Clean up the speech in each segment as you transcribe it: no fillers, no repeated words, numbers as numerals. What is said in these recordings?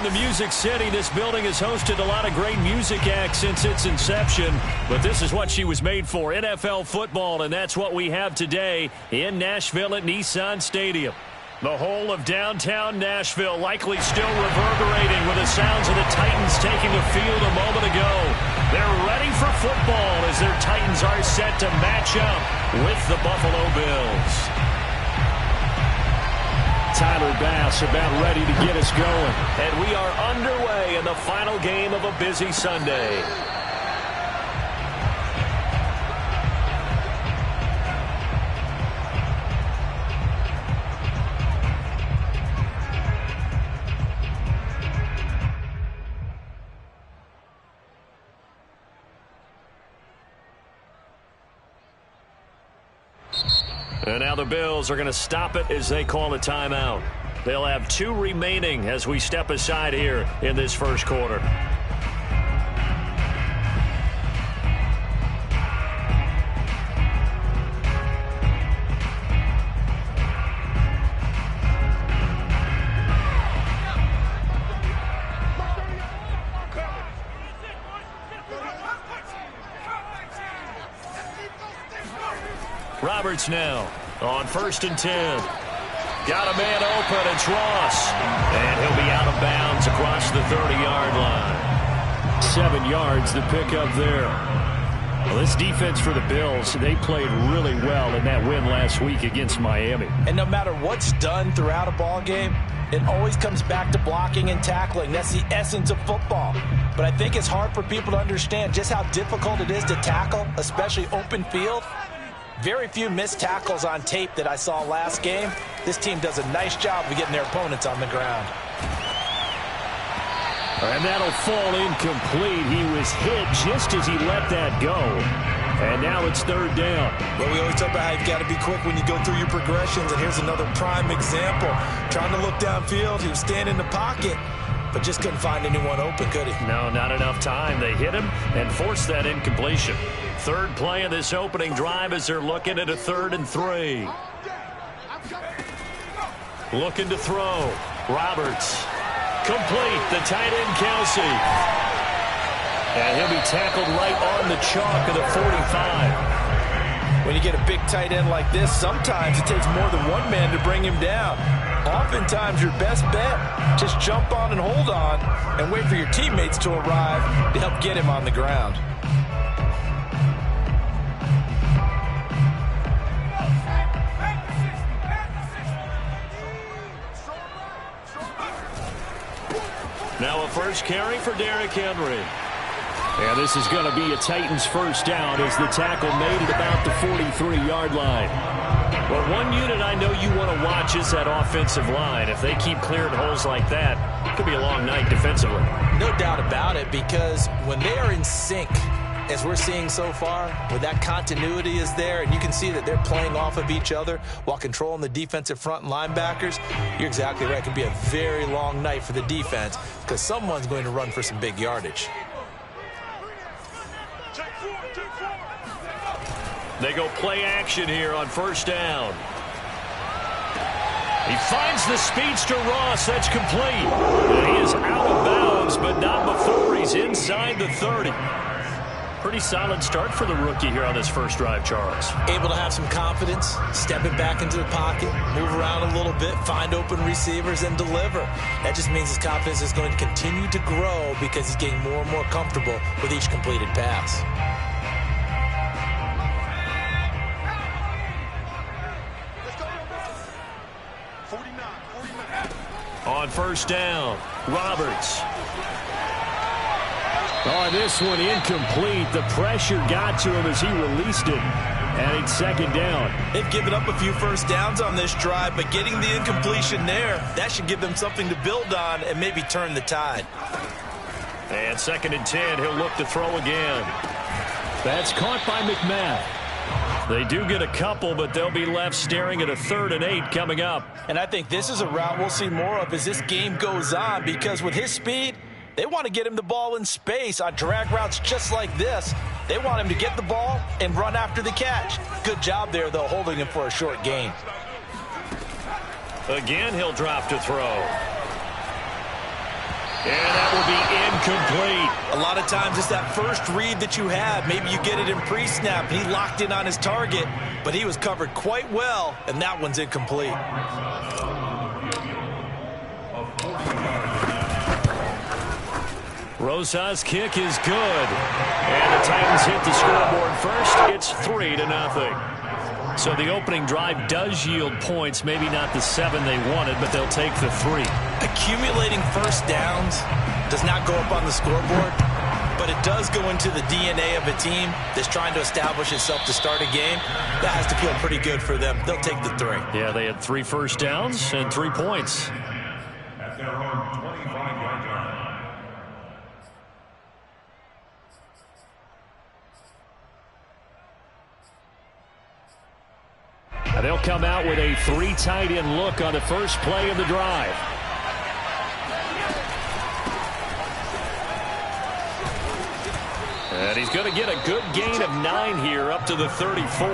the Music City. This building has hosted a lot of great music acts since its inception, but this is what she was made for, NFL football, and that's what we have today in Nashville at Nissan Stadium. The whole of downtown Nashville likely still reverberating with the sounds of the Titans taking the field a moment ago. They're ready for football as their Titans are set to match up with the Buffalo Bills. Tyler Bass about ready to get us going. And we are underway in the final game of a busy Sunday. And now the Bills are going to stop it as they call a timeout. They'll have 2 remaining as we step aside here in this first quarter. Roberts now on 1st and 10. Got a man open. It's Ross. And he'll be out of bounds across the 30-yard line. 7 yards the pickup there. Well, this defense for the Bills, they played really well in that win last week against Miami. And no matter what's done throughout a ball game, it always comes back to blocking and tackling. That's the essence of football. But I think it's hard for people to understand just how difficult it is to tackle, especially open field. Very few missed tackles on tape that I saw last game. This team does a nice job of getting their opponents on the ground. And that'll fall incomplete. He was hit just as he let that go. And now it's 3rd down. Well, we always talk about how you've got to be quick when you go through your progressions. And here's another prime example. Trying to look downfield. He was standing in the pocket, but just couldn't find anyone open, could he? No, not enough time. They hit him and forced that incompletion. 3rd play of this opening drive as they're looking at a 3rd and 3. Looking to throw. Roberts. Complete. The tight end, Kelsey. And he'll be tackled right on the chalk of the 45. When you get a big tight end like this, sometimes it takes more than one man to bring him down. Oftentimes, your best bet, just jump on and hold on and wait for your teammates to arrive to help get him on the ground. Now a first carry for Derrick Henry. And this is going to be a Titans first down as the tackle made at about the 43-yard line. Well, one unit I know you want to watch is that offensive line. If they keep clearing holes like that, it could be a long night defensively. No doubt about it, because when they are in sync, as we're seeing so far, where that continuity is there, and you can see that they're playing off of each other while controlling the defensive front and linebackers, you're exactly right. It could be a very long night for the defense because someone's going to run for some big yardage. They go play action here on 1st down. He finds the speedster Ross. That's complete. And he is out of bounds, but not before he's inside the 30. Pretty solid start for the rookie here on this first drive, Charles. Able to have some confidence, step it back into the pocket, move around a little bit, find open receivers, and deliver. That just means his confidence is going to continue to grow because he's getting more and more comfortable with each completed pass. On 1st down, Roberts. Oh, this one incomplete. The pressure got to him as he released it. And it's 2nd down. They've given up a few first downs on this drive, but getting the incompletion there, that should give them something to build on and maybe turn the tide. And 2nd and 10, he'll look to throw again. That's caught by McMath. They do get a couple, but they'll be left staring at a 3rd and 8 coming up. And I think this is a route we'll see more of as this game goes on, because with his speed, they want to get him the ball in space on drag routes just like this. They want him to get the ball and run after the catch. Good job there, though, holding him for a short gain. Again, he'll drop to throw. And that will be incomplete. A lot of times it's that first read that you have. Maybe you get it in pre-snap. He locked in on his target, but he was covered quite well, and that one's incomplete. Rosa's kick is good. And the Titans hit the scoreboard first. It's 3-0. So the opening drive does yield points, maybe not the 7 they wanted, but they'll take the 3. Accumulating first downs does not go up on the scoreboard, but it does go into the DNA of a team that's trying to establish itself to start a game. That has to feel pretty good for them. They'll take the 3. Yeah, they had 3 first downs and 3 points. At their own 25-yard line. They'll come out with a 3 tight end look on the first play of the drive. And he's going to get a good gain of 9 here up to the 34.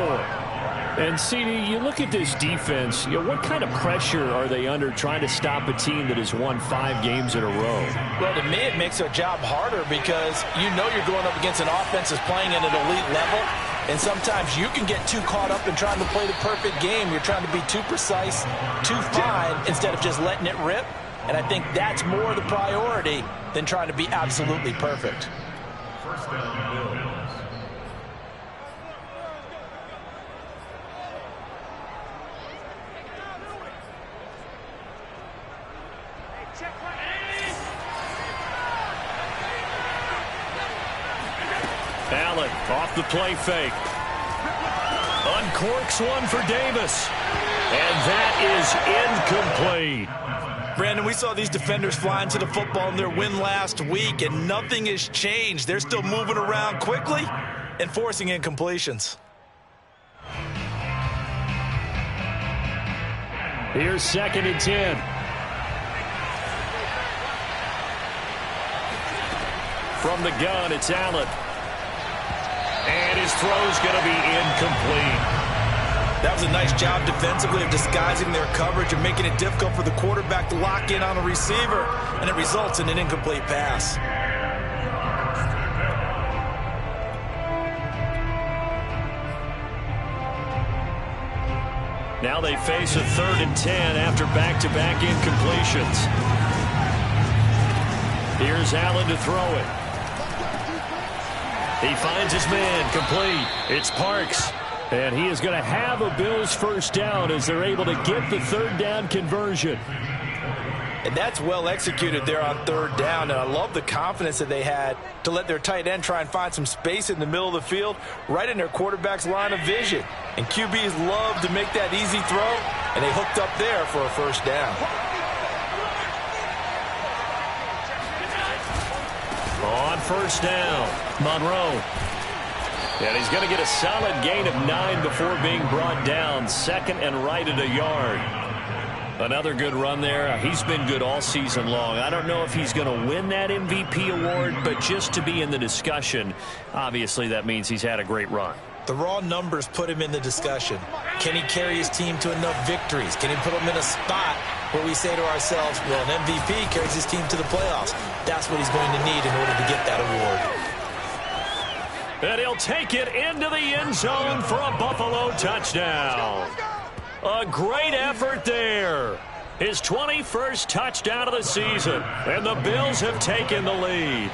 And, CD, you look at this defense, what kind of pressure are they under trying to stop a team that has won 5 games in a row? Well, to me, it makes their job harder because you know you're going up against an offense that's playing at an elite level. And sometimes you can get too caught up in trying to play the perfect game. You're trying to be too precise, too fine, instead of just letting it rip. And I think that's more the priority than trying to be absolutely perfect. First down, Bills. Allen off the play fake. Uncorks one for Davis. And that is incomplete. Brandon, we saw these defenders flying to the football in their win last week, and nothing has changed. They're still moving around quickly and forcing incompletions. Here's 2nd and 10. From the gun, it's Allen. And his throw's going to be incomplete. That was a nice job defensively of disguising their coverage and making it difficult for the quarterback to lock in on a receiver, and it results in an incomplete pass. Now they face a 3rd and 10 after back-to-back incompletions. Here's Allen to throw it. He finds his man, complete. It's Parks. And he is going to have a Bills first down as they're able to get the 3rd down conversion. And that's well executed there on 3rd down. And I love the confidence that they had to let their tight end try and find some space in the middle of the field, right in their quarterback's line of vision. And QBs love to make that easy throw, and they hooked up there for a first down. On first down, Monroe. And he's going to get a solid gain of 9 before being brought down. 2nd and right at a yard. Another good run there. He's been good all season long. I don't know if he's going to win that MVP award, but just to be in the discussion, obviously that means he's had a great run. The raw numbers put him in the discussion. Can he carry his team to enough victories? Can he put them in a spot where we say to ourselves, well, an MVP carries his team to the playoffs. That's what he's going to need in order to get that award. And he'll take it into the end zone for a Buffalo touchdown. A great effort there. His 21st touchdown of the season. And the Bills have taken the lead.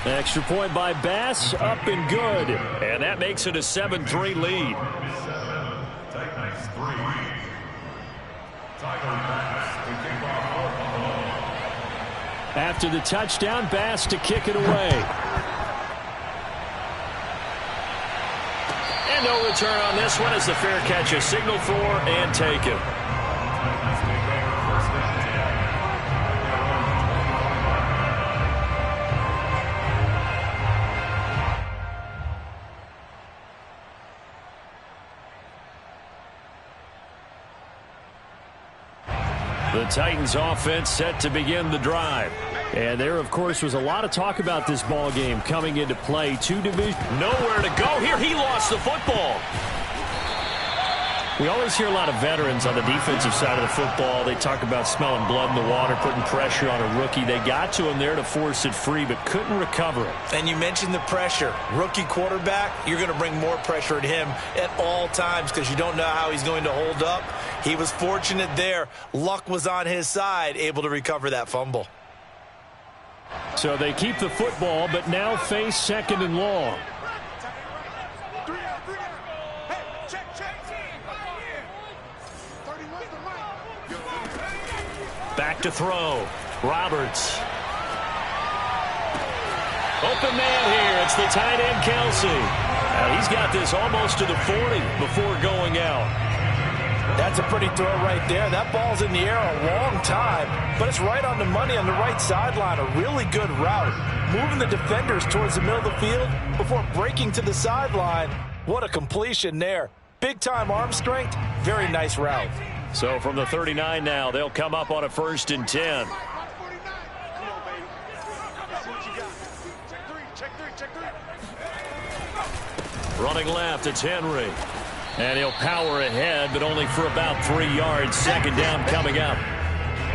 Extra point by Bass, up and good. And that makes it a 7-3 lead. Titans 3. Tyler Bass to kick off for Buffalo. After the touchdown, Bass to kick it away. And no return on this one as the fair catch is signaled for and taken. The Titans offense set to begin the drive. And there, of course, was a lot of talk about this ball game coming into play. Two division. Nowhere to go here. He lost the football. We always hear a lot of veterans on the defensive side of the football. They talk about smelling blood in the water, putting pressure on a rookie. They got to him there to force it free, but couldn't recover it. And you mentioned the pressure. Rookie quarterback, you're going to bring more pressure at him at all times because you don't know how he's going to hold up. He was fortunate there. Luck was on his side, able to recover that fumble. So they keep the football, but now face second and long. Back to throw. Roberts. Open man here. It's the tight end, Kelsey. Now he's got this almost to the 40 before going out. That's a pretty throw right there. That ball's in the air a long time, but it's right on the money on the right sideline. A really good route. Moving the defenders towards the middle of the field before breaking to the sideline. What a completion there. Big-time arm strength. Very nice route. So from the 39 now, they'll come up on a 1st and 10. Running left, it's Henry. And he'll power ahead, but only for about 3 yards. 2nd down coming up.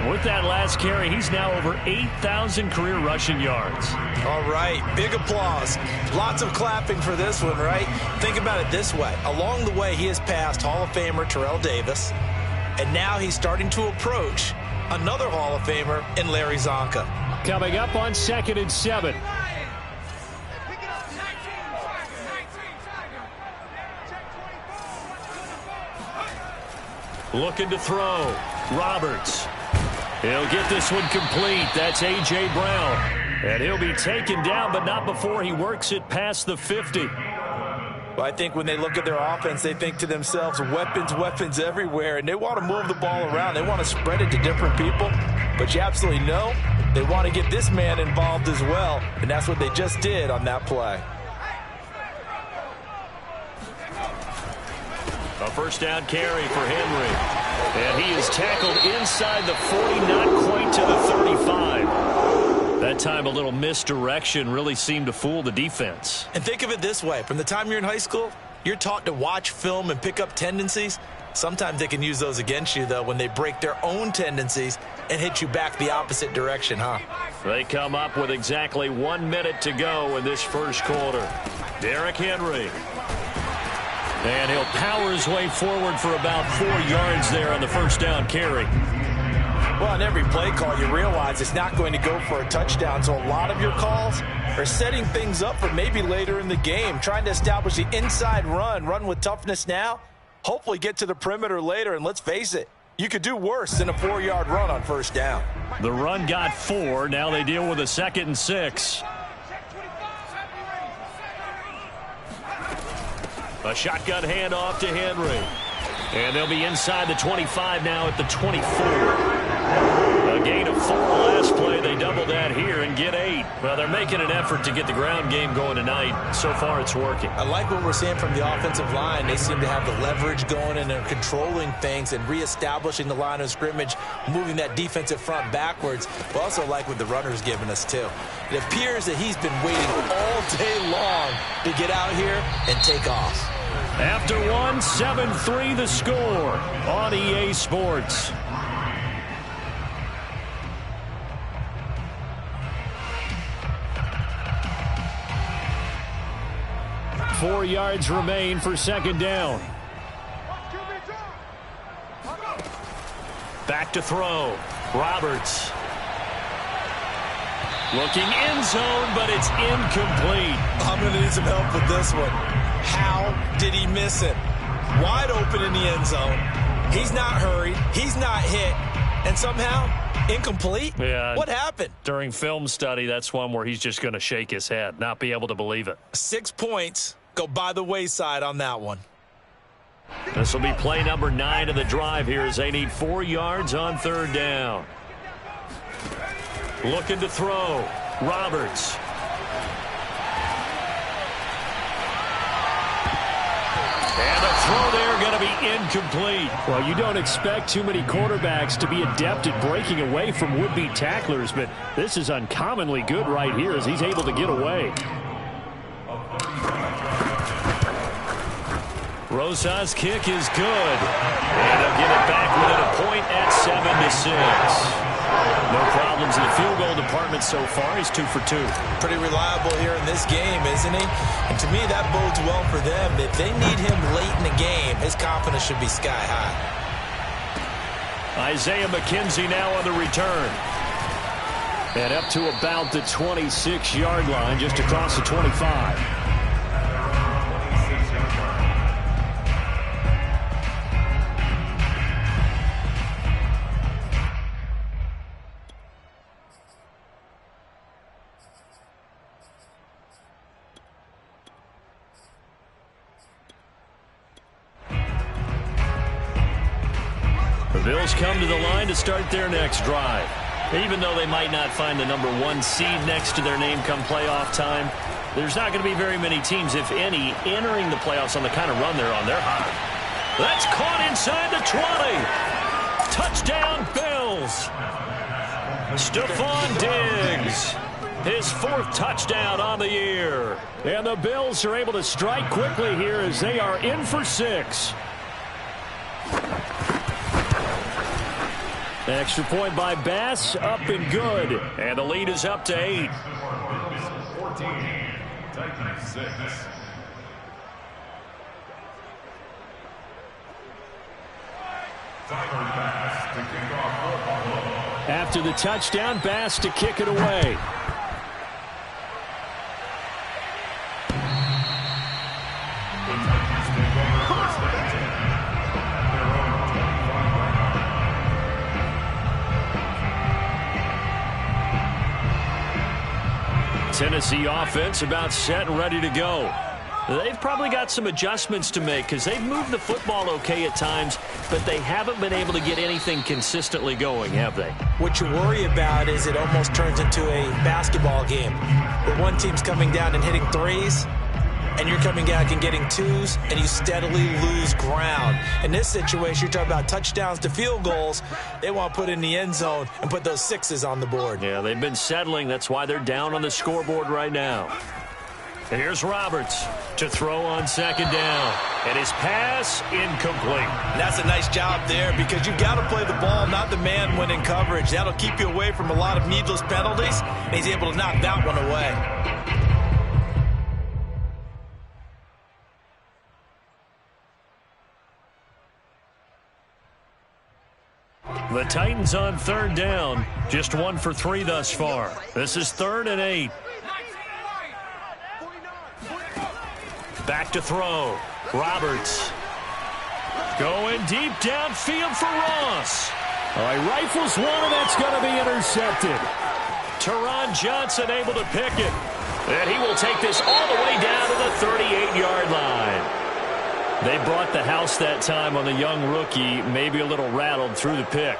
With that last carry, he's now over 8,000 career rushing yards. All right, big applause. Lots of clapping for this one, right? Think about it this way. Along the way, he has passed Hall of Famer Terrell Davis. And now he's starting to approach another Hall of Famer in Larry Zonka. Coming up on 2nd and 7. Looking to throw. Roberts. He'll get this one complete. That's A.J. Brown. And he'll be taken down, but not before he works it past the 50. Well, I think when they look at their offense, they think to themselves, weapons everywhere, and they want to move the ball around. They want to spread it to different people, but you absolutely know they want to get this man involved as well, and that's what they just did on that play. A 1st down carry for Henry, and he is tackled inside the 40, not quite to the 35. That time a little misdirection really seemed to fool the defense. And think of it this way. From the time you're in high school, you're taught to watch film and pick up tendencies. Sometimes they can use those against you, though, when they break their own tendencies and hit you back the opposite direction, huh? They come up with exactly 1 minute to go in this 1st quarter. Derrick Henry. And he'll power his way forward for about 4 yards there on the 1st down carry. Well, on every play call, you realize it's not going to go for a touchdown, so a lot of your calls are setting things up for maybe later in the game, trying to establish the inside run with toughness now, hopefully get to the perimeter later, and let's face it, you could do worse than a 4-yard run on 1st down. The run got 4. Now they deal with a 2nd and 6. A shotgun handoff to Henry. And they'll be inside the 25 now at the 24. A gain of 4 last play. They double that here and get 8. Well, they're making an effort to get the ground game going tonight. So far, it's working. I like what we're seeing from the offensive line. They seem to have the leverage going, and they're controlling things and reestablishing the line of scrimmage, moving that defensive front backwards. We also like what the runner's giving us, too. It appears that he's been waiting all day long to get out here and take off. After 1, 7-3 the score on EA Sports. Four yards remain for 2nd down. Back to throw. Roberts. Looking end zone, but it's incomplete. I'm going to need some help with this one. How did he miss it? Wide open in the end zone. He's not hurried. He's not hit. And somehow, incomplete? Yeah. What happened? During film study, that's one where he's just going to shake his head, not be able to believe it. 6 points go by the wayside on that one. This will be play number 9 of the drive here as they need 4 yards on 3rd down. Looking to throw. Roberts. And a throw there going to be incomplete. Well, you don't expect too many quarterbacks to be adept at breaking away from would-be tacklers, but this is uncommonly good right here as he's able to get away. Rosas' kick is good. And they'll get it back within a point at 7-6. No problems in the field goal department so far. He's 2 for 2. Pretty reliable here in this game, isn't he? And to me, that bodes well for them. If they need him late in the game, his confidence should be sky high. Isaiah McKenzie now on the return. And up to about the 26-yard line, just across the 25. The Bills come to the line to start their next drive. Even though they might not find the number 1 seed next to their name come playoff time, there's not going to be very many teams, if any, entering the playoffs on the kind of run they're on. They're hot. That's caught inside the 20. Touchdown, Bills. Stephon Diggs. His 4th touchdown on the year. And the Bills are able to strike quickly here as they are in for 6. Extra point by Bass, up and good. And the lead is up to 8. 14, Titans 6. Tyler Bass to kick off for Buffalo. After the touchdown, Bass to kick it away. The Titans take over first and 10 at their own 25-yard line. Tennessee offense about set and ready to go. They've probably got some adjustments to make because they've moved the football okay at times, but they haven't been able to get anything consistently going, have they? What you worry about is it almost turns into a basketball game where one team's coming down and hitting threes, and you're coming back and getting twos, and you steadily lose ground. In this situation, you're talking about touchdowns to field goals. They want to put in the end zone and put those 6s on the board. Yeah, they've been settling. That's why they're down on the scoreboard right now. And here's Roberts to throw on 2nd down. And his pass incomplete. And that's a nice job there because you've got to play the ball, not the man when in coverage. That'll keep you away from a lot of needless penalties, and he's able to knock that one away. The Titans on 3rd down. Just 1 for 3 thus far. This is 3rd and 8. Back to throw. Roberts. Going deep downfield for Ross. All right, rifles one, and that's going to be intercepted. Teron Johnson able to pick it. And he will take this all the way down to the 38-yard line. They brought the house that time on the young rookie, maybe a little rattled through the pick.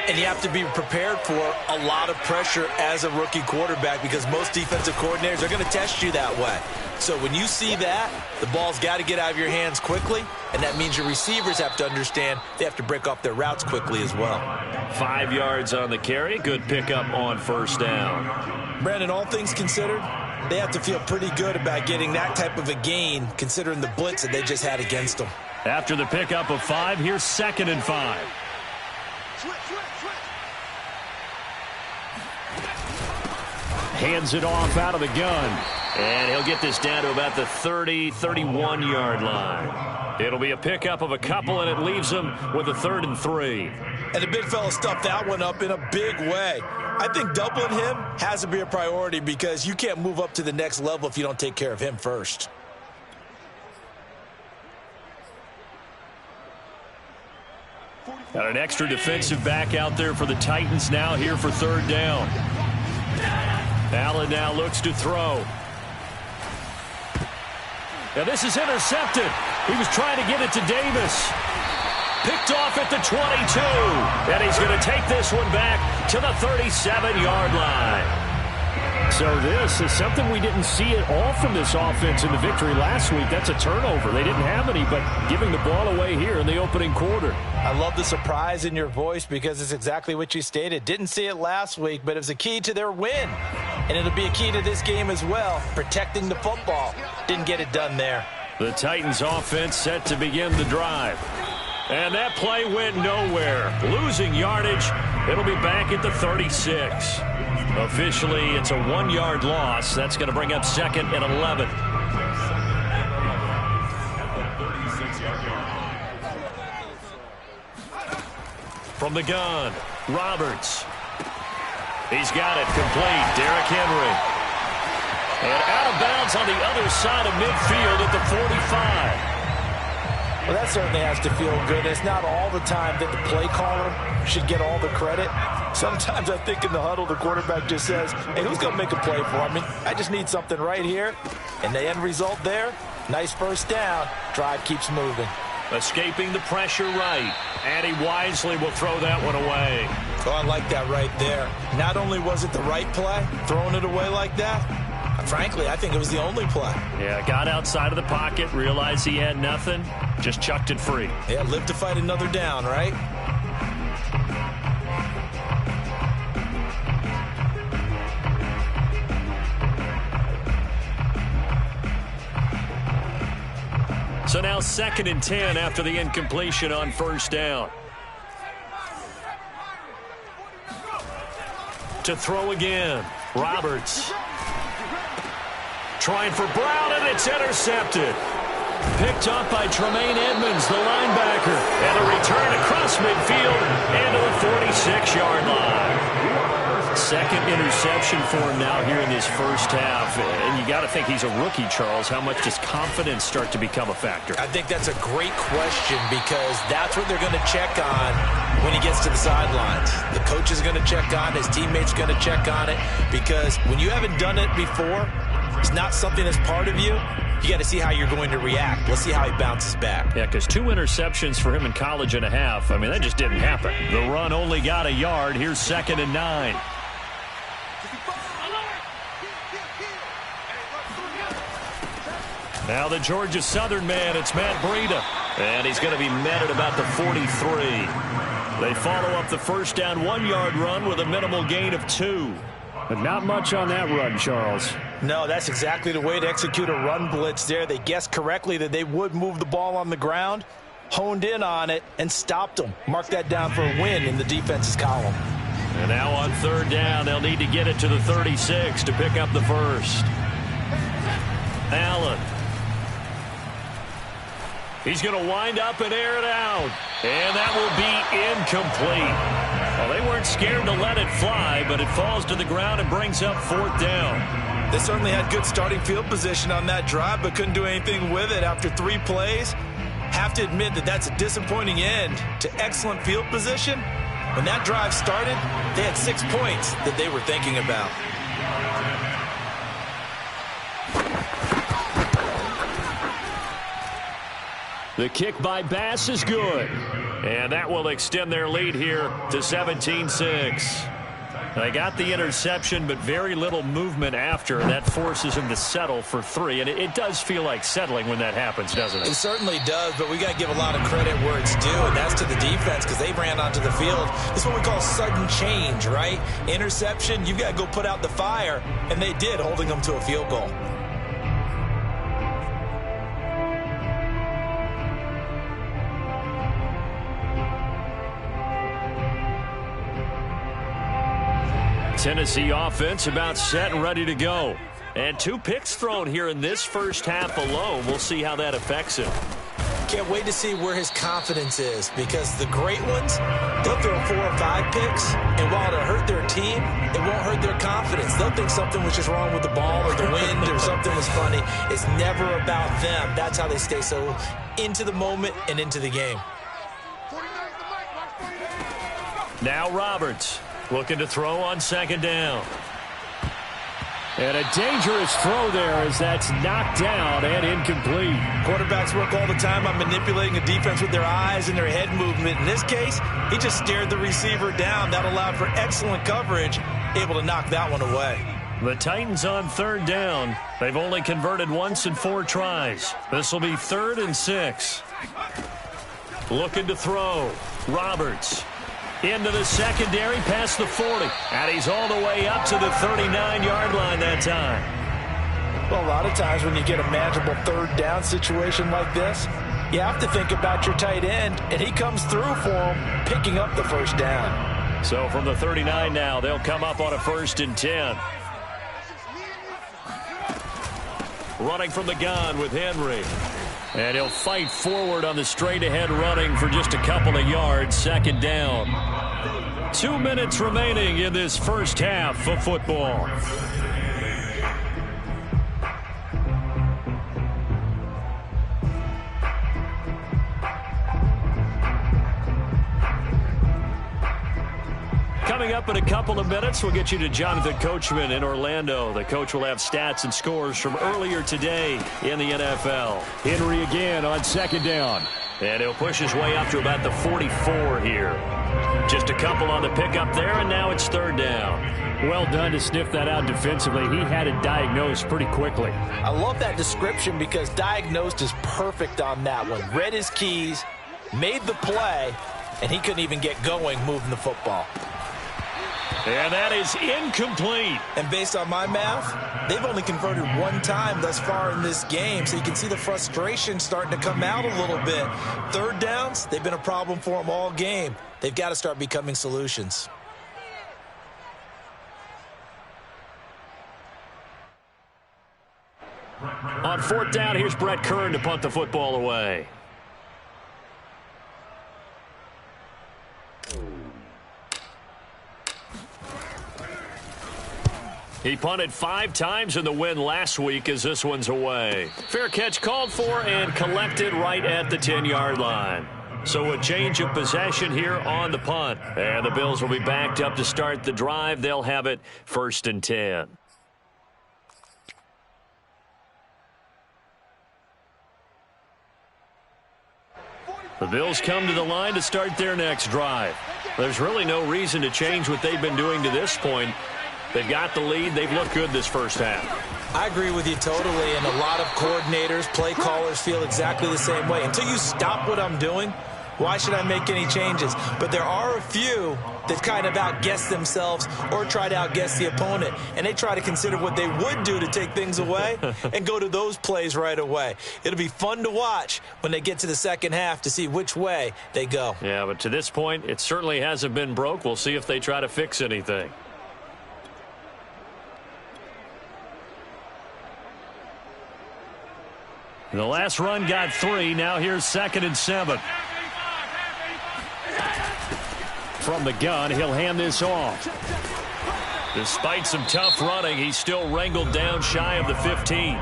And you have to be prepared for a lot of pressure as a rookie quarterback because most defensive coordinators are going to test you that way. So when you see that, the ball's got to get out of your hands quickly, and that means your receivers have to understand they have to break off their routes quickly as well. 5 yards on the carry. Good pickup on 1st down. Brandon, all things considered, they have to feel pretty good about getting that type of a gain considering the blitz that they just had against them. After the pickup of 5, here's 2nd and 5. Hands it off out of the gun. And he'll get this down to about the 30, 31-yard line. It'll be a pickup of a couple, and it leaves him with a 3rd and 3. And the big fella stuffed that one up in a big way. I think doubling him has to be a priority because you can't move up to the next level if you don't take care of him first. Got an extra defensive back out there for the Titans now here for 3rd down. Allen now looks to throw. Now this is intercepted. He was trying to get it to Davis. Picked off at the 22. And he's going to take this one back to the 37-yard line. So this is something we didn't see at all from this offense in the victory last week. That's a turnover. They didn't have any, but giving the ball away here in the opening quarter. I love the surprise in your voice because it's exactly what you stated. Didn't see it last week, but it was a key to their win. And it'll be a key to this game as well, protecting the football. Didn't get it done there. The Titans offense set to begin the drive. And that play went nowhere. Losing yardage. It'll be back at the 36. Officially, it's a 1-yard loss. That's going to bring up 2nd and 11. From the gun, Roberts. He's got it complete. Derrick Henry. And out of bounds on the other side of midfield at the 45. Well, that certainly has to feel good. It's not all the time that the play caller should get all the credit. Sometimes I think in the huddle, the quarterback just says, hey, who's going to make a play for me? I just need something right here. And the end result there, nice first down. Drive keeps moving. Escaping the pressure right. And he wisely will throw that one away. Oh, I like that right there. Not only was it the right play, throwing it away like that, frankly, I think it was the only play. Yeah, got outside of the pocket, realized he had nothing, just chucked it free. Yeah, live to fight another down, right? So now 2nd and 10 after the incompletion on first down. To throw again, Roberts. Trying for Brown, and it's intercepted. Picked up by Tremaine Edmonds, the linebacker. And a return across midfield and to the 46-yard line. 2nd interception for him now here in this first half. And you got to think he's a rookie, Charles. How much does confidence start to become a factor? I think that's a great question because that's what they're going to check on when he gets to the sidelines. The coach is going to check on, his teammates going to check on it, because when you haven't done it before, it's not something that's part of you. You got to see how you're going to react. Let's see how he bounces back. Yeah, because 2 interceptions for him in college and a half. I mean, that just didn't happen. The run only got a yard. Here's 2nd and 9. Now the Georgia Southern man, it's Matt Breida. And he's going to be met at about the 43. They follow up the first down 1-yard run with a minimal gain of 2. But not much on that run, Charles. No, that's exactly the way to execute a run blitz there. They guessed correctly that they would move the ball on the ground, honed in on it, and stopped them. Mark that down for a win in the defense's column. And now on 3rd down, they'll need to get it to the 36 to pick up the first. Allen. He's going to wind up and air it out. And that will be incomplete. Well, they weren't scared to let it fly, but it falls to the ground and brings up 4th down. They certainly had good starting field position on that drive, but couldn't do anything with it after 3 plays. Have to admit that that's a disappointing end to excellent field position. When that drive started, they had 6 points that they were thinking about. The kick by Bass is good. And that will extend their lead here to 17-6. They got the interception, but very little movement after. That forces him to settle for 3. And it does feel like settling when that happens, doesn't it? It certainly does, but we got to give a lot of credit where it's due, and that's to the defense because they ran onto the field. This is what we call sudden change, right? Interception, you've got to go put out the fire, and they did, holding them to a field goal. Tennessee offense about set and ready to go. And 2 picks thrown here in this first half alone. We'll see how that affects him. Can't wait to see where his confidence is because the great ones, they'll throw 4 or 5 picks, and while it'll hurt their team, it won't hurt their confidence. They'll think something was just wrong with the ball or the wind or something was funny. It's never about them. That's how they stay so into the moment and into the game. Now Roberts. Looking to throw on 2nd down. And a dangerous throw there as that's knocked down and incomplete. Quarterbacks work all the time on manipulating a defense with their eyes and their head movement. In this case, he just stared the receiver down. That allowed for excellent coverage, able to knock that one away. The Titans on 3rd down. They've only converted once in 4 tries. This will be 3rd and 6. Looking to throw. Roberts. Into the secondary, past the 40. And he's all the way up to the 39-yard line that time. Well, a lot of times when you get a manageable third down situation like this, you have to think about your tight end, and he comes through for him, picking up the first down. So from the 39 now, they'll come up on a 1st and 10. Running from the gun with Henry. And he'll fight forward on the straight-ahead running for just a couple of yards. 2nd down. 2 minutes remaining in this first half of football. Coming up in a couple of minutes, we'll get you to Jonathan Coachman in Orlando. The coach will have stats and scores from earlier today in the NFL. Henry again on 2nd down. And he'll push his way up to about the 44 here. Just a couple on the pickup there, and now it's 3rd down. Well done to sniff that out defensively. He had it diagnosed pretty quickly. I love that description because diagnosed is perfect on that one. Read his keys, made the play, and he couldn't even get going moving the football. And that is incomplete. And based on my math, they've only converted 1 time thus far in this game, so you can see the frustration starting to come out a little bit. 3rd downs, they've been a problem for them all game. They've got to start becoming solutions. On 4th down, here's Brett Kern to punt the football away. He punted 5 times in the win last week as this one's away. Fair catch called for and collected right at the 10-yard line. So a change of possession here on the punt. And the Bills will be backed up to start the drive. They'll have it 1st and 10. The Bills come to the line to start their next drive. There's really no reason to change what they've been doing to this point. They've got the lead. They've looked good this first half. I agree with you totally, and a lot of coordinators, play callers feel exactly the same way. Until you stop what I'm doing, why should I make any changes? But there are a few that kind of outguess themselves or try to outguess the opponent, and they try to consider what they would do to take things away and go to those plays right away. It'll be fun to watch when they get to the second half to see which way they go. Yeah, but to this point, it certainly hasn't been broke. We'll see if they try to fix anything. The last run got 3. Now here's 2nd and 7. From the gun, he'll hand this off. Despite some tough running, he's still wrangled down shy of the 15.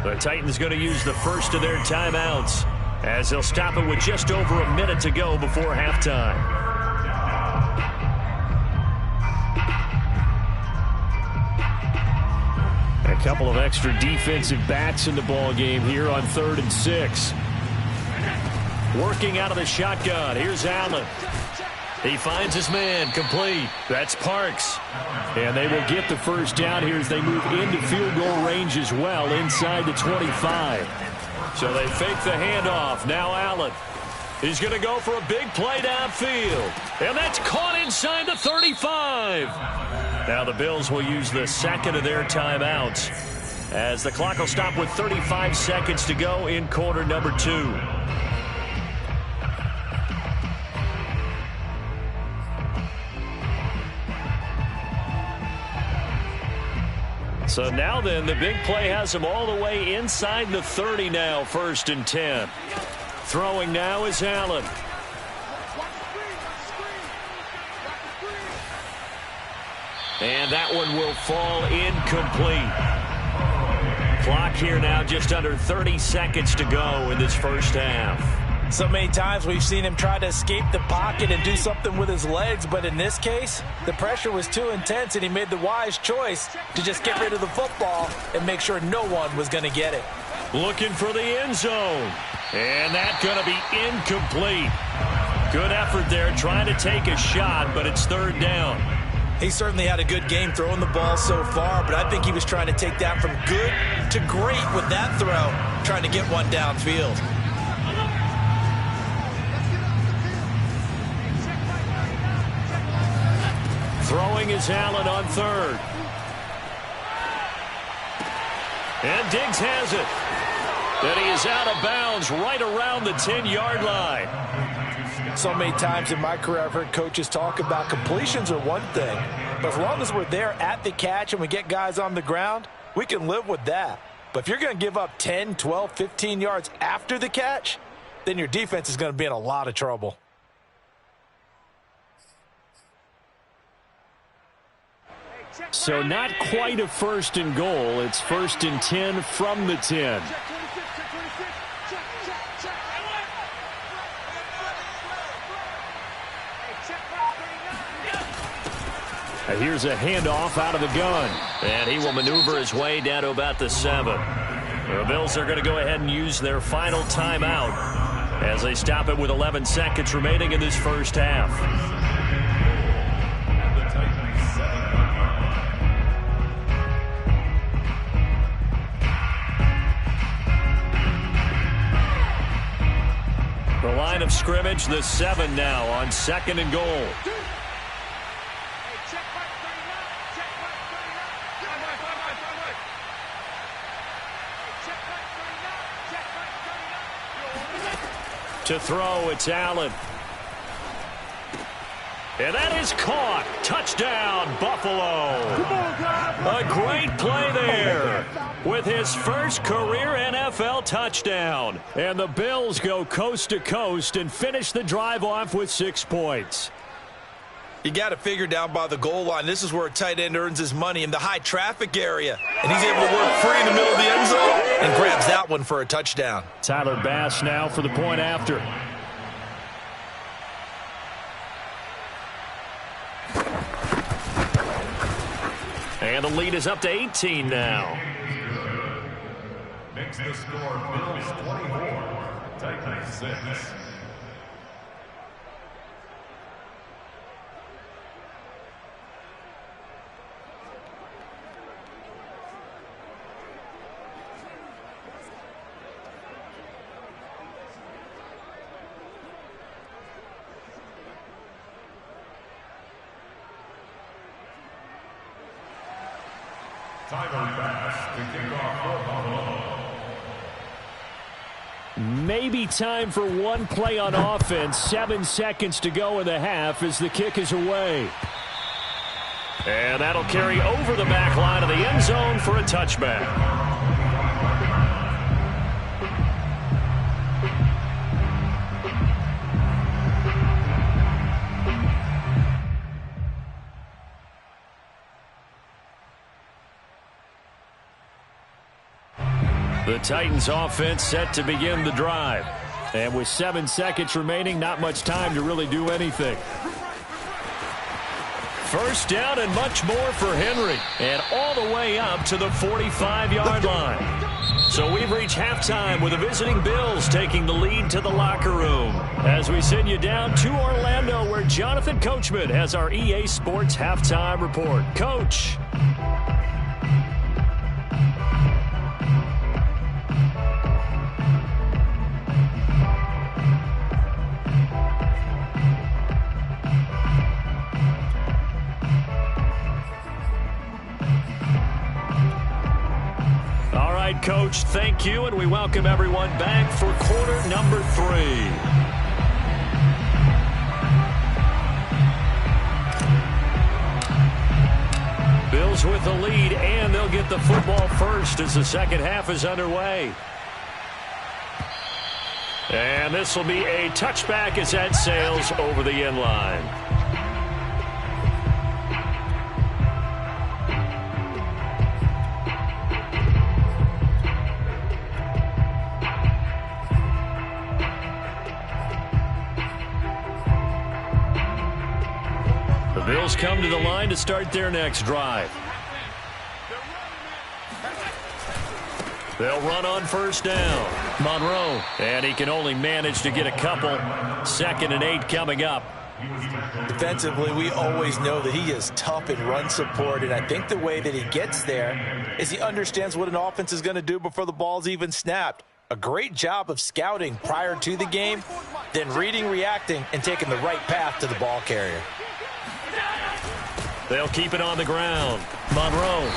The Titans going to use the first of their timeouts as they'll stop it with just over a minute to go before halftime. A couple of extra defensive backs in the ball game here on 3rd and 6. Working out of the shotgun. Here's Allen. He finds his man complete. That's Parks. And they will get the first down here as they move into field goal range as well inside the 25. So they fake the handoff. Now Allen. He's going to go for a big play downfield. And that's caught inside the 35. Now the Bills will use the second of their timeouts as the clock will stop with 35 seconds to go in quarter number 2. So now then, the big play has him all the way inside the 30 now, 1st and 10. Throwing now is Allen. And that one will fall incomplete. Clock here now just under 30 seconds to go in this first half. So many times we've seen him try to escape the pocket and do something with his legs, but in this case, the pressure was too intense and he made the wise choice to just get rid of the football and make sure no one was going to get it. Looking for the end zone. And that's going to be incomplete. Good effort there trying to take a shot, but it's 3rd down. He certainly had a good game throwing the ball so far, but I think he was trying to take that from good to great with that throw, trying to get one downfield. Throwing is Allen on 3rd. And Diggs has it. And he is out of bounds right around the 10-yard line. So many times in my career I've heard coaches talk about completions are one thing, but as long as we're there at the catch and we get guys on the ground, we can live with that. But if you're going to give up 10, 12, 15 yards after the catch, then your defense is going to be in a lot of trouble. So not quite a 1st and goal. It's 1st and 10 from the 10. Here's a handoff out of the gun. And he will maneuver his way down to about the 7. The Bills are going to go ahead and use their final timeout as they stop it with 11 seconds remaining in this first half. The line of scrimmage, the 7 now on 2nd and goal. To throw, it's Allen. And that is caught. Touchdown, Buffalo. A great play there with his first career NFL touchdown. And the Bills go coast to coast and finish the drive off with 6 points. You got to figure down by the goal line. This is where a tight end earns his money, in the high traffic area. And he's able to work free in the middle of the end zone and grabs that one for a touchdown. Tyler Bass now for the point after. And the lead is up to 18 now. Makes the score Bills 24, Titans 6. Maybe time for one play on offense. 7 seconds to go in the half as the kick is away. And that'll carry over the back line of the end zone for a touchback. The Titans offense set to begin the drive. And with 7 seconds remaining, not much time to really do anything. First down and much more for Henry. And all the way up to the 45-yard line. So we've reached halftime with the visiting Bills taking the lead to the locker room. As we send you down to Orlando, where Jonathan Coachman has our EA Sports halftime report. Coach. Coach, thank you, and we welcome everyone back for quarter number 3. Bills with the lead, and they'll get the football first as the second half is underway. And this will be a touchback as that sails over the end line. Bills come to the line to start their next drive. They'll run on first down. Monroe. And he can only manage to get a couple. 2nd and 8 coming up. Defensively, we always know that he is tough in run support, and I think the way that he gets there is he understands what an offense is going to do before the ball's even snapped. A great job of scouting prior to the game, then reading, reacting, and taking the right path to the ball carrier. They'll keep it on the ground. Monroe.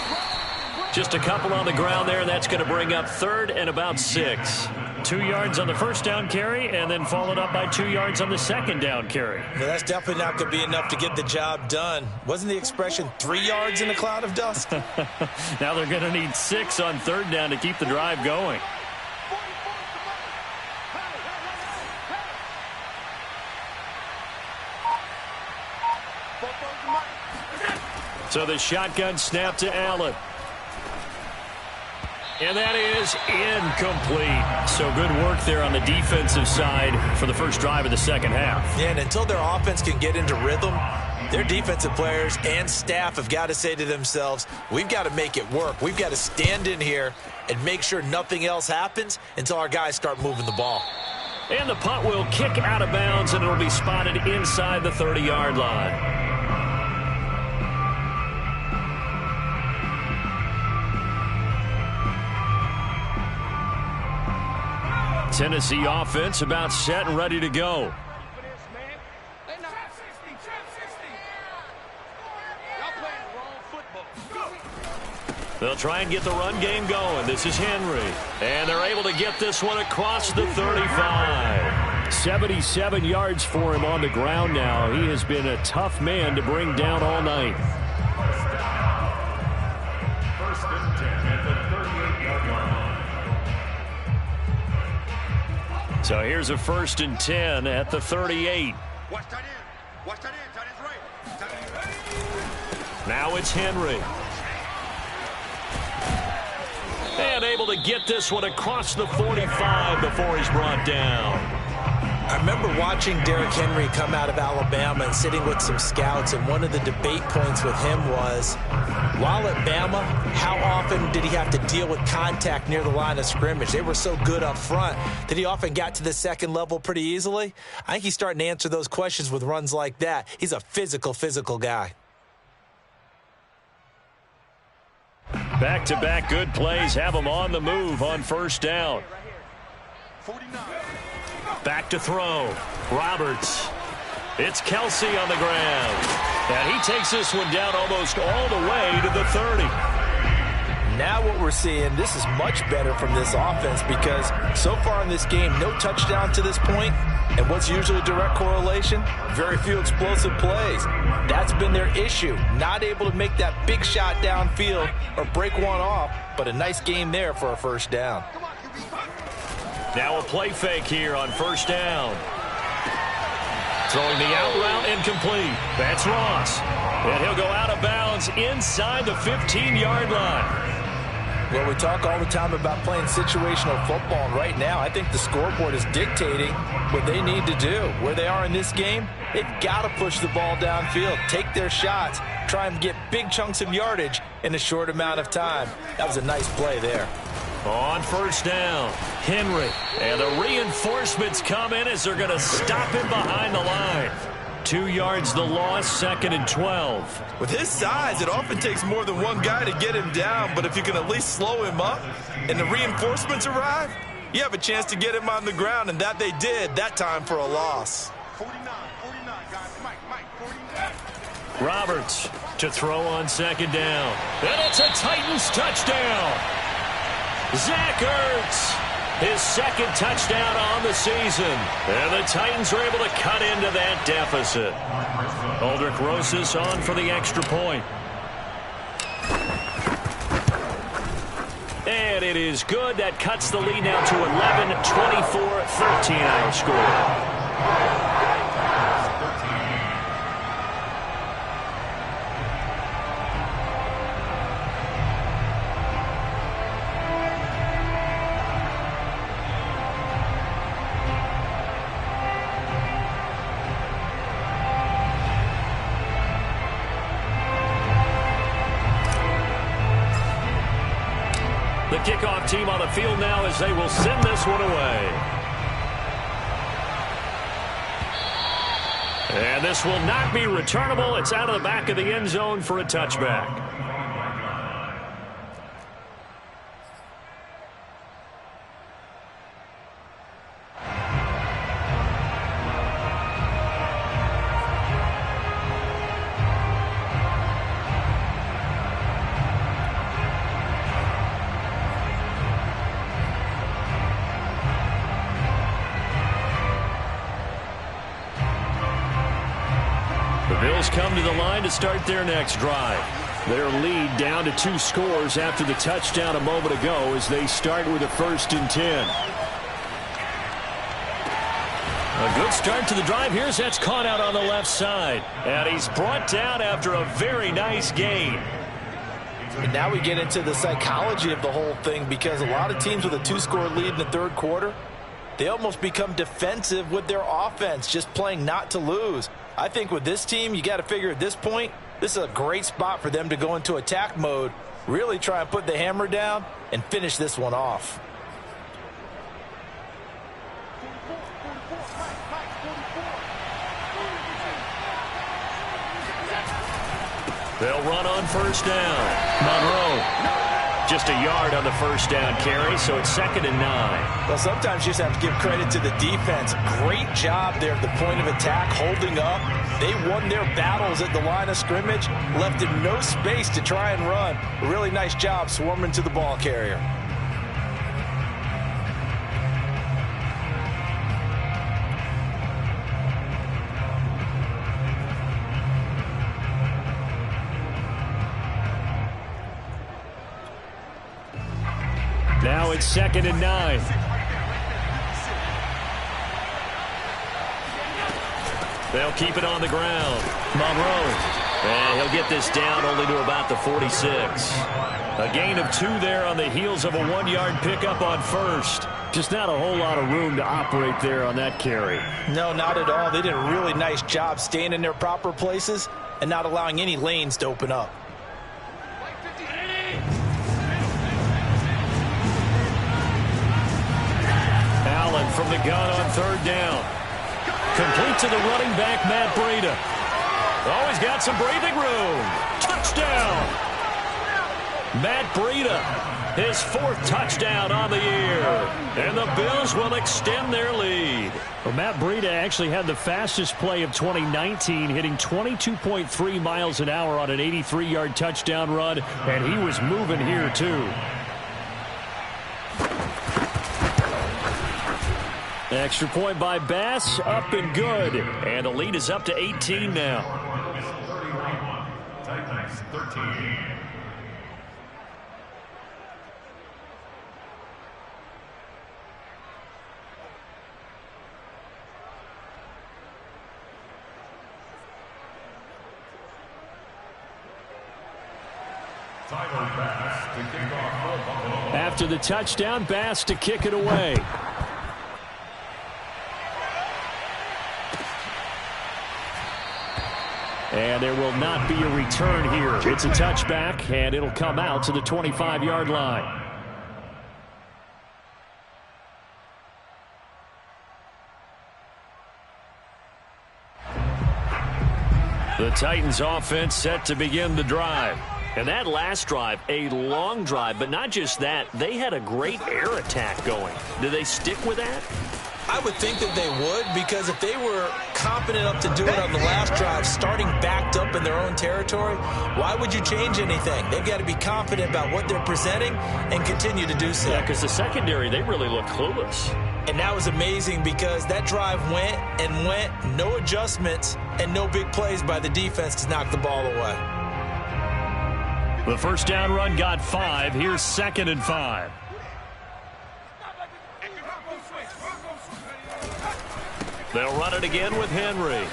Just a couple on the ground there, and that's going to bring up 3rd and about 6. 2 yards on the first down carry, and then followed up by 2 yards on the second down carry. Well, that's definitely not going to be enough to get the job done. Wasn't the expression 3 yards in a cloud of dust? Now they're going to need 6 on 3rd down to keep the drive going. So the shotgun snap to Allen. And that is incomplete. So good work there on the defensive side for the first drive of the second half. Yeah, and until their offense can get into rhythm, their defensive players and staff have got to say to themselves, we've got to make it work. We've got to stand in here and make sure nothing else happens until our guys start moving the ball. And the punt will kick out of bounds, and it'll be spotted inside the 30-yard line. Tennessee offense about set and ready to go. They'll try and get the run game going. This is Henry. And they're able to get this one across the 35. 77 yards for him on the ground now. He has been a tough man to bring down all night. First and 10 at the 38-yard line. So here's a 1st and 10 at the 38. Watch that in. Watch that in. That is right. Now it's Henry. And able to get this one across the 45 before he's brought down. I remember watching Derrick Henry come out of Alabama and sitting with some scouts, and one of the debate points with him was, while at Bama, how often did he have to deal with contact near the line of scrimmage? They were so good up front that he often got to the second level pretty easily. I think he's starting to answer those questions with runs like that. He's a physical guy. Back-to-back good plays have him on the move on first down. Back to throw. Roberts. It's Kelsey on the ground. And he takes this one down almost all the way to the 30. Now what we're seeing, this is much better from this offense because so far in this game, no touchdown to this point. And what's usually a direct correlation? Very few explosive plays. That's been their issue. Not able to make that big shot downfield or break one off, but a nice game there for a first down. Now a play fake here on first down. Throwing the out route incomplete. That's Ross. And he'll go out of bounds inside the 15-yard line. Well, we talk all the time about playing situational football, and right now I think the scoreboard is dictating what they need to do. Where they are in this game, they've got to push the ball downfield, take their shots, try and get big chunks of yardage in a short amount of time. That was a nice play there. On first down, Henry. And the reinforcements come in as they're going to stop him behind the line. 2 yards the loss, 2nd and 12. With his size, it often takes more than one guy to get him down, but if you can at least slow him up and the reinforcements arrive, you have a chance to get him on the ground, and that they did that time for a loss. 49, guys. Mike, 49. Roberts to throw on second down. And it's a Titans touchdown. Zach Ertz, his second touchdown on the season. And the Titans are able to cut into that deficit. Aldrich Rosas on for the extra point. And it is good. That cuts the lead now to 11, 24-13 our score. The kickoff team on the field now as they will send this one away. And this will not be returnable. It's out of the back of the end zone for a touchback. come to the line to start their next drive. Their lead down to 2 scores after the touchdown a moment ago as they start with a 1st and 10. A good start to the drive. Here's that's caught out on the left side. And he's brought down after a very nice gain. And now we get into the psychology of the whole thing, because a lot of teams with a 2-score lead in the 3rd quarter, they almost become defensive with their offense, just playing not to lose. I think with this team, you got to figure at this point, this is a great spot for them to go into attack mode, really try and put the hammer down and finish this one off. They'll run on 1st down. Monroe. Just a yard on the 1st down carry, so it's 2nd and 9. Well, sometimes you just have to give credit to the defense. Great job there at the point of attack, holding up. They won their battles at the line of scrimmage, left him no space to try and run. A really nice job swarming to the ball carrier. Now it's 2nd and 9. They'll keep it on the ground. Monroe. And he'll get this down only to about the 46. A gain of 2 there on the heels of a 1-yard pickup on 1st. Just not a whole lot of room to operate there on that carry. No, not at all. They did a really nice job staying in their proper places and not allowing any lanes to open up. Allen from the gun on 3rd down. Complete to the running back, Matt Breida. Oh, he's got some breathing room. Touchdown. Matt Breida, his 4th touchdown on the year. And the Bills will extend their lead. Well, Matt Breida actually had the fastest play of 2019, hitting 22.3 miles an hour on an 83-yard touchdown run, and he was moving here too. Extra point by Bass, up and good. And the lead is up to 18 now. Titans 13. After the touchdown, Bass to kick it away. And there will not be a return here. It's a touchback, and it'll come out to the 25-yard line. The Titans offense set to begin the drive. And that last drive, a long drive, but not just that, they had a great air attack going. Do they stick with that? I would think that they would, because if they were confident enough to do it on the last drive, starting backed up in their own territory, why would you change anything? They've got to be confident about what they're presenting and continue to do so. Yeah, because the secondary, they really look clueless. And that was amazing, because that drive went and went, no adjustments, and no big plays by the defense to knock the ball away. The first down run got 5. Here's 2nd and 5. They'll run it again with Henry.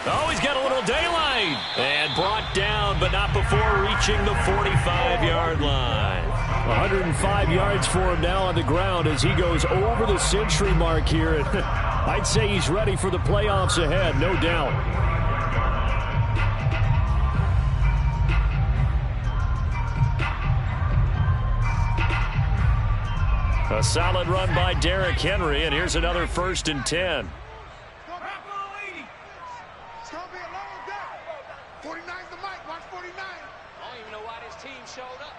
Oh, he's got a little daylight. And brought down, but not before reaching the 45-yard line. 105 yards for him now on the ground as he goes over the century mark here. I'd say he's ready for the playoffs ahead, no doubt. A solid run by Derrick Henry, and here's another 1st and 10. It's going to be a long day. 49's the mic. Watch 49. I don't even know why this team showed up.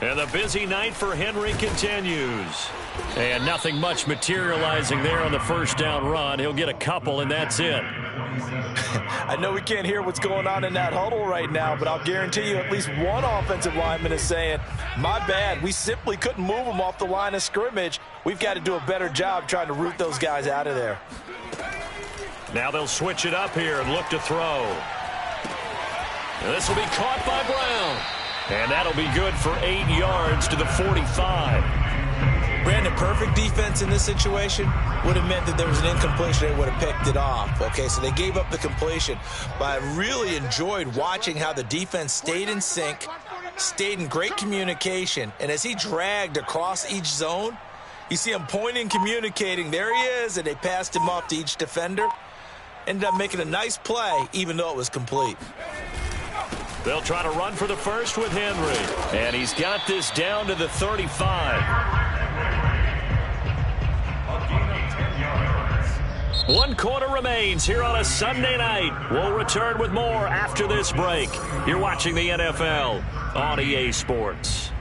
And the busy night for Henry continues. And nothing much materializing there on the first down run. He'll get a couple, and that's it. I know we can't hear what's going on in that huddle right now, but I'll guarantee you at least one offensive lineman is saying, my bad, we simply couldn't move them off the line of scrimmage. We've got to do a better job trying to root those guys out of there. Now they'll switch it up here and look to throw. This will be caught by Brown. And that'll be good for 8 yards to the 45. Brandon, perfect defense in this situation would have meant that there was an incompletion. They would have picked it off. Okay, so they gave up the completion. But I really enjoyed watching how the defense stayed in sync, stayed in great communication. And as he dragged across each zone, you see him pointing, communicating. There he is, and they passed him off to each defender. Ended up making a nice play, even though it was complete. They'll try to run for the first with Henry. And he's got this down to the 35. 1 quarter remains here on a Sunday night. We'll return with more after this break. You're watching the NFL on EA Sports.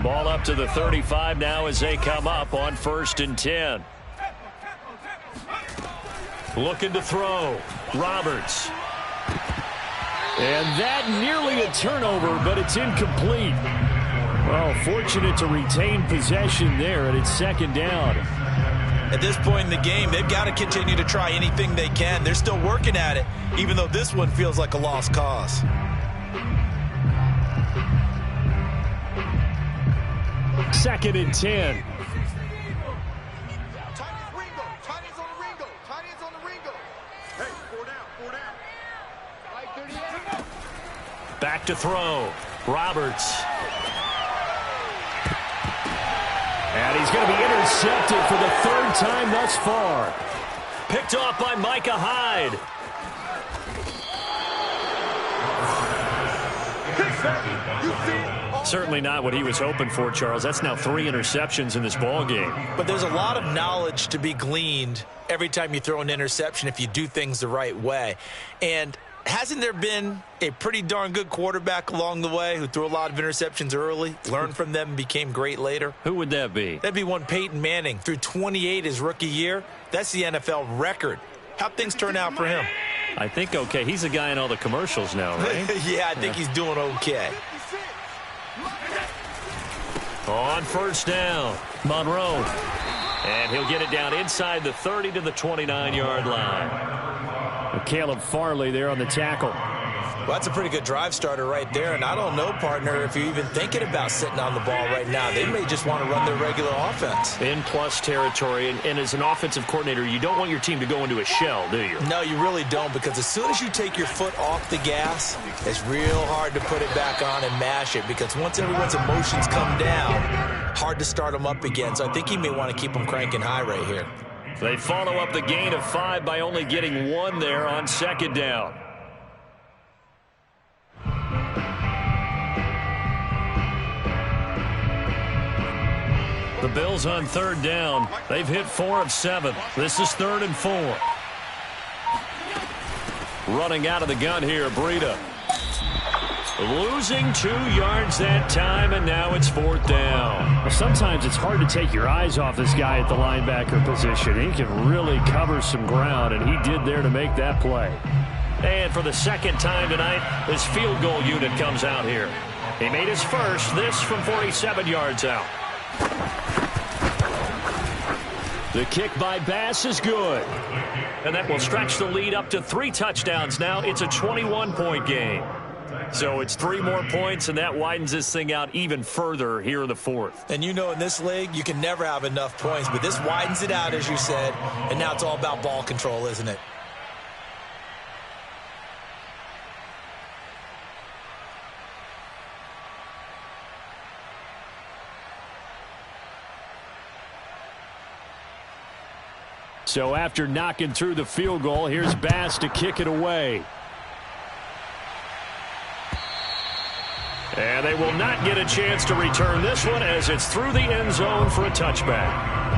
Ball up to the 35 now as they come up on 1st and 10. Looking to throw. Roberts. And that nearly a turnover, but it's incomplete. Well, fortunate to retain possession there, and it's 2nd down. At this point in the game, they've got to continue to try anything they can. They're still working at it, even though this one feels like a lost cause. Second and 10. Back to throw. Roberts. And he's going to be intercepted for the 3rd time thus far. Picked off by Micah Hyde. Certainly not what he was hoping for, Charles. That's now 3 interceptions in this ball game. But there's a lot of knowledge to be gleaned every time you throw an interception if you do things the right way. And hasn't there been a pretty darn good quarterback along the way who threw a lot of interceptions early, learned from them, and became great later? Who would that be? That'd be one Peyton Manning. Threw 28 his rookie year. That's the NFL record. How'd things turn out for him? I think okay. He's a guy in all the commercials now, right? Yeah, I think he's doing okay. On 1st down, Monroe. And he'll get it down inside the 30 to the 29-yard line. Caleb Farley there on the tackle. Well, that's a pretty good drive starter right there. And I don't know, partner, if you're even thinking about sitting on the ball right now. They may just want to run their regular offense. In plus territory. And as an offensive coordinator, you don't want your team to go into a shell, do you? No, you really don't, because as soon as you take your foot off the gas, it's real hard to put it back on and mash it, because once everyone's emotions come down, hard to start them up again. So I think he may want to keep them cranking high right here. They follow up the gain of 5 by only getting 1 there on 2nd down. The Bills on 3rd down. They've hit 4 of 7. This is 3rd and 4. Running out of the gun here, Breida. Losing 2 yards that time, and now it's 4th down. Well, sometimes it's hard to take your eyes off this guy at the linebacker position. He can really cover some ground, and he did there to make that play. And for the 2nd time tonight, this field goal unit comes out here. He made his first, this from 47 yards out. The kick by Bass is good. And that will stretch the lead up to 3 touchdowns now. It's a 21-point game. So it's 3 more points, and that widens this thing out even further here in the 4th. And you know, in this league, you can never have enough points, but this widens it out, as you said, and now it's all about ball control, isn't it? So after knocking through the field goal, here's Bass to kick it away. And they will not get a chance to return this one as it's through the end zone for a touchback.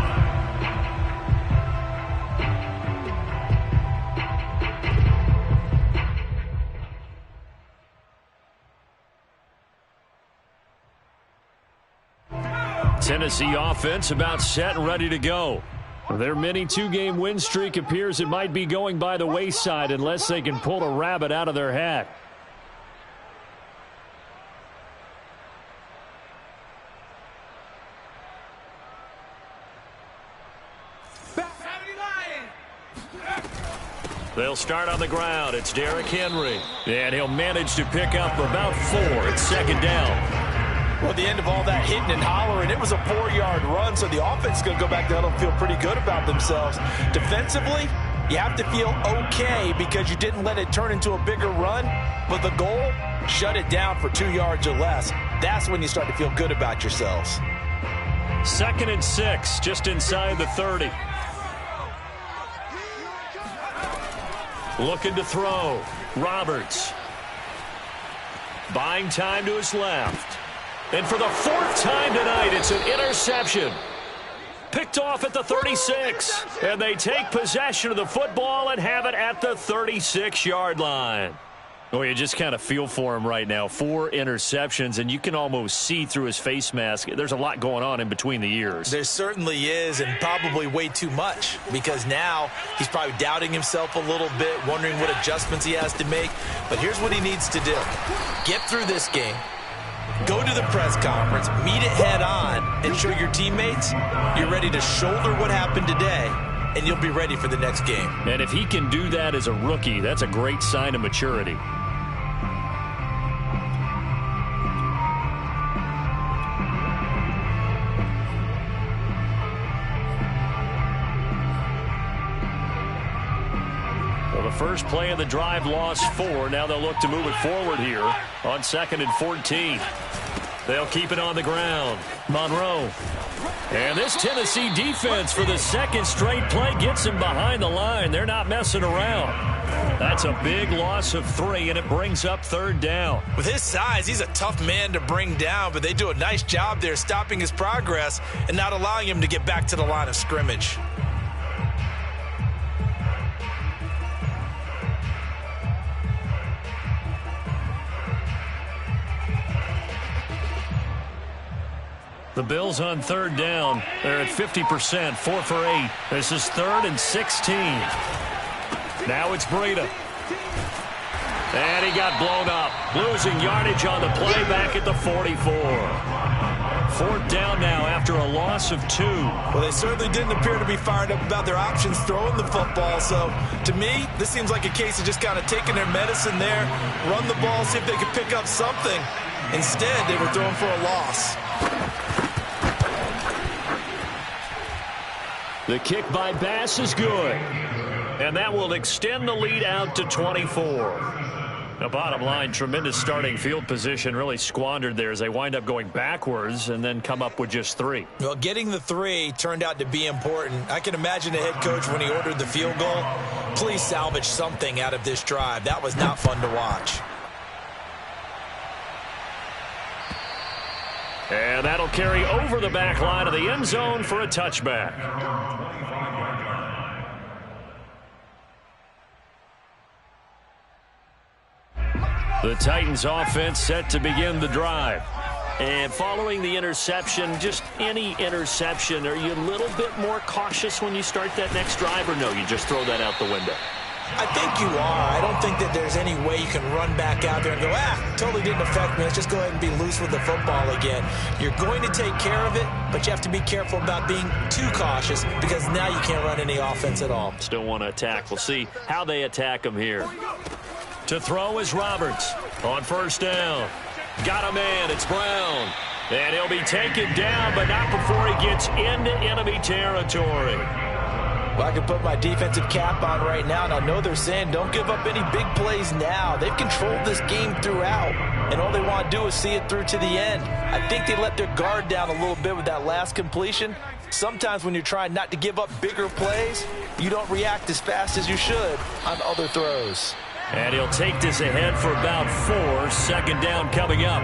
Tennessee offense about set and ready to go. Their mini two-game win streak appears it might be going by the wayside unless they can pull a rabbit out of their hat. They'll start on the ground. It's Derrick Henry. And he'll manage to pick up about 4. It's second down. Well, at the end of all that hitting and hollering, it was a 4-yard run, so the offense is going to go back down and feel pretty good about themselves. Defensively, you have to feel okay because you didn't let it turn into a bigger run, but the goal, shut it down for 2 yards or less. That's when you start to feel good about yourselves. 2nd and 6, just inside the 30. Looking to throw. Roberts. Buying time to his left. And for the 4th time tonight, it's an interception. Picked off at the 36. And they take possession of the football and have it at the 36-yard line. Oh, you just kind of feel for him right now. 4 interceptions, and you can almost see through his face mask. There's a lot going on in between the ears. There certainly is, and probably way too much, because now he's probably doubting himself a little bit, wondering what adjustments he has to make. But here's what he needs to do. Get through this game. Go to the press conference, meet it head on, and show your teammates you're ready to shoulder what happened today, and you'll be ready for the next game. And if he can do that as a rookie, that's a great sign of maturity. Well, the first play of the drive lost 4. Now they'll look to move it forward here on 2nd and 14. They'll keep it on the ground. Monroe. And this Tennessee defense for the 2nd straight play gets him behind the line. They're not messing around. That's a big loss of 3, and it brings up 3rd down. With his size, he's a tough man to bring down, but they do a nice job there stopping his progress and not allowing him to get back to the line of scrimmage. The Bills on 3rd down. They're at 50%, 4 for 8. This is 3rd and 16. Now it's Breida. And he got blown up. Losing yardage on the play back at the 44. 4th down now after a loss of 2. Well, they certainly didn't appear to be fired up about their options throwing the football. So, to me, this seems like a case of just kind of taking their medicine there, run the ball, see if they could pick up something. Instead, they were throwing for a loss. The kick by Bass is good. And that will extend the lead out to 24. The bottom line, tremendous starting field position, really squandered there as they wind up going backwards and then come up with just 3. Well, getting the 3 turned out to be important. I can imagine the head coach when he ordered the field goal. Please salvage something out of this drive. That was not fun to watch. And that'll carry over the back line of the end zone for a touchback. The Titans offense set to begin the drive. And following the interception, just any interception, are you a little bit more cautious when you start that next drive, or no, you just throw that out the window? I think you are. I don't think that there's any way you can run back out there and go, totally didn't affect me. Let's just go ahead and be loose with the football again. You're going to take care of it, but you have to be careful about being too cautious because now you can't run any offense at all. Still want to attack. We'll see how they attack him here. To throw is Roberts on 1st down. Got a man. It's Brown. And he'll be taken down, but not before he gets into enemy territory. Well, I can put my defensive cap on right now, and I know they're saying don't give up any big plays now. They've controlled this game throughout, and all they want to do is see it through to the end. I think they let their guard down a little bit with that last completion. Sometimes when you're trying not to give up bigger plays, you don't react as fast as you should on other throws. And he'll take this ahead for about 4. 2nd down coming up.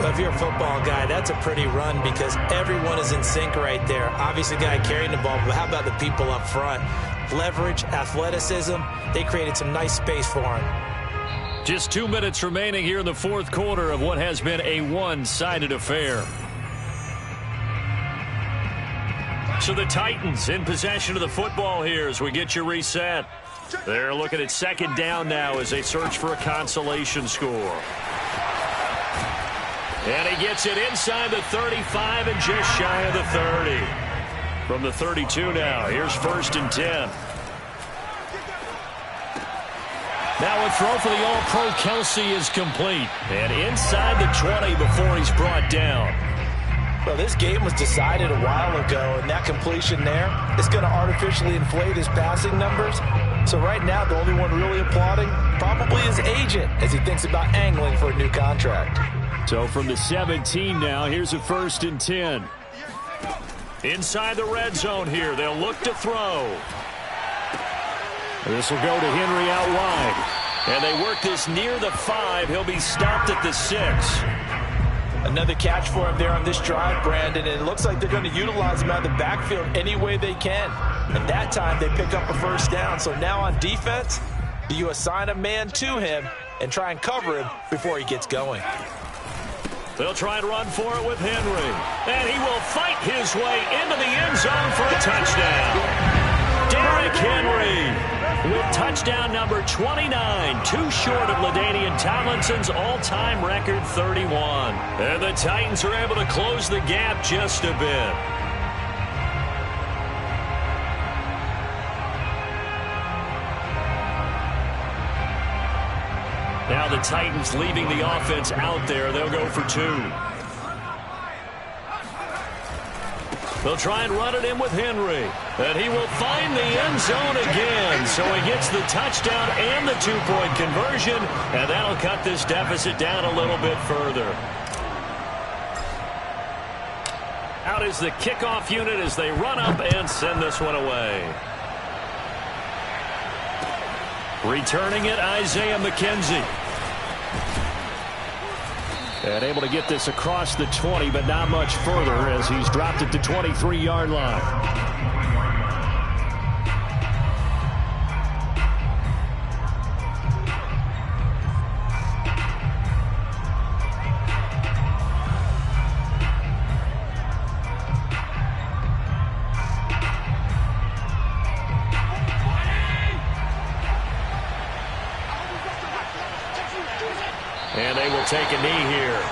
Well, if you're a football guy, that's a pretty run because everyone is in sync right there. Obviously, the guy carrying the ball, but how about the people up front? Leverage, athleticism, they created some nice space for him. Just 2 minutes remaining here in the 4th quarter of what has been a one-sided affair. So the Titans in possession of the football here as we get you reset. They're looking at second down now as they search for a consolation score. And he gets it inside the 35 and just shy of the 30. From the 32 now, here's 1st and 10. Now a throw for the All-Pro Kelsey is complete. And inside the 20 before he's brought down. Well, this game was decided a while ago, and that completion there is going to artificially inflate his passing numbers. So right now, the only one really applauding probably his agent as he thinks about angling for a new contract. So from the 17 now, here's a 1st and 10. Inside the red zone here, they'll look to throw. This will go to Henry out wide. And they work this near the 5. He'll be stopped at the 6. Another catch for him there on this drive, Brandon, and it looks like they're going to utilize him out of the backfield any way they can. At that time, they pick up a 1st down. So now on defense, do you assign a man to him and try and cover him before he gets going? They'll try and run for it with Henry. And he will fight his way into the end zone for a touchdown. Derrick Henry with touchdown number 29, too short of LaDainian Tomlinson's all-time record 31. And the Titans are able to close the gap just a bit. Now the Titans leaving the offense out there. They'll go for 2. They'll try and run it in with Henry. And he will find the end zone again. So he gets the touchdown and the 2-point conversion. And that'll cut this deficit down a little bit further. Out is the kickoff unit as they run up and send this one away. Returning it, Isaiah McKenzie. And able to get this across the 20, but not much further as he's dropped at the 23-yard line. And they will take a knee here.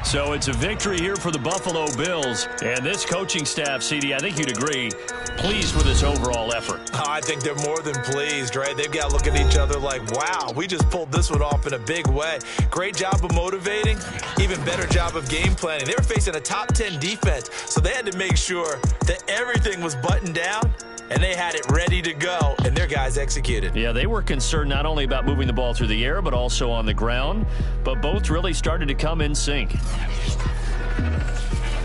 So it's a victory here for the Buffalo Bills. And this coaching staff, CD, I think you'd agree, pleased with this overall effort. Oh, I think they're more than pleased, right? They've got to look at each other like, wow, we just pulled this one off in a big way. Great job of motivating, even better job of game planning. They were facing a top 10 defense, so they had to make sure that everything was buttoned down, and they had it ready to go, and their guys executed. Yeah, they were concerned not only about moving the ball through the air, but also on the ground. But both really started to come in sync.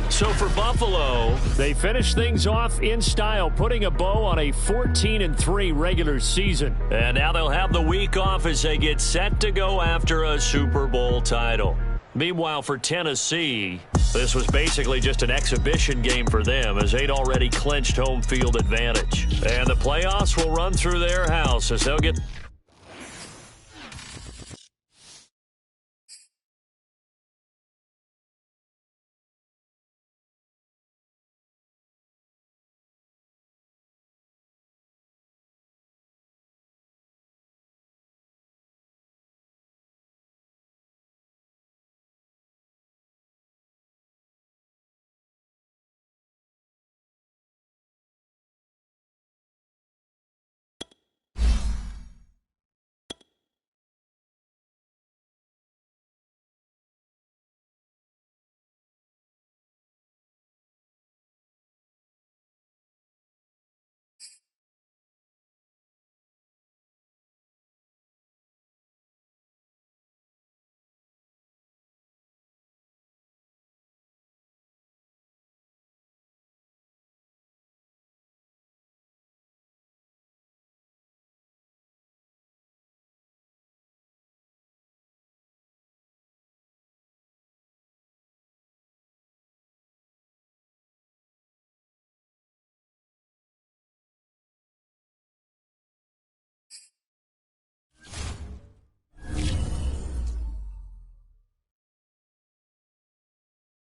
So for Buffalo, they finish things off in style, putting a bow on a 14-3 regular season. And now they'll have the week off as they get set to go after a Super Bowl title. Meanwhile, for Tennessee, this was basically just an exhibition game for them as they'd already clinched home field advantage. And the playoffs will run through their house as they'll get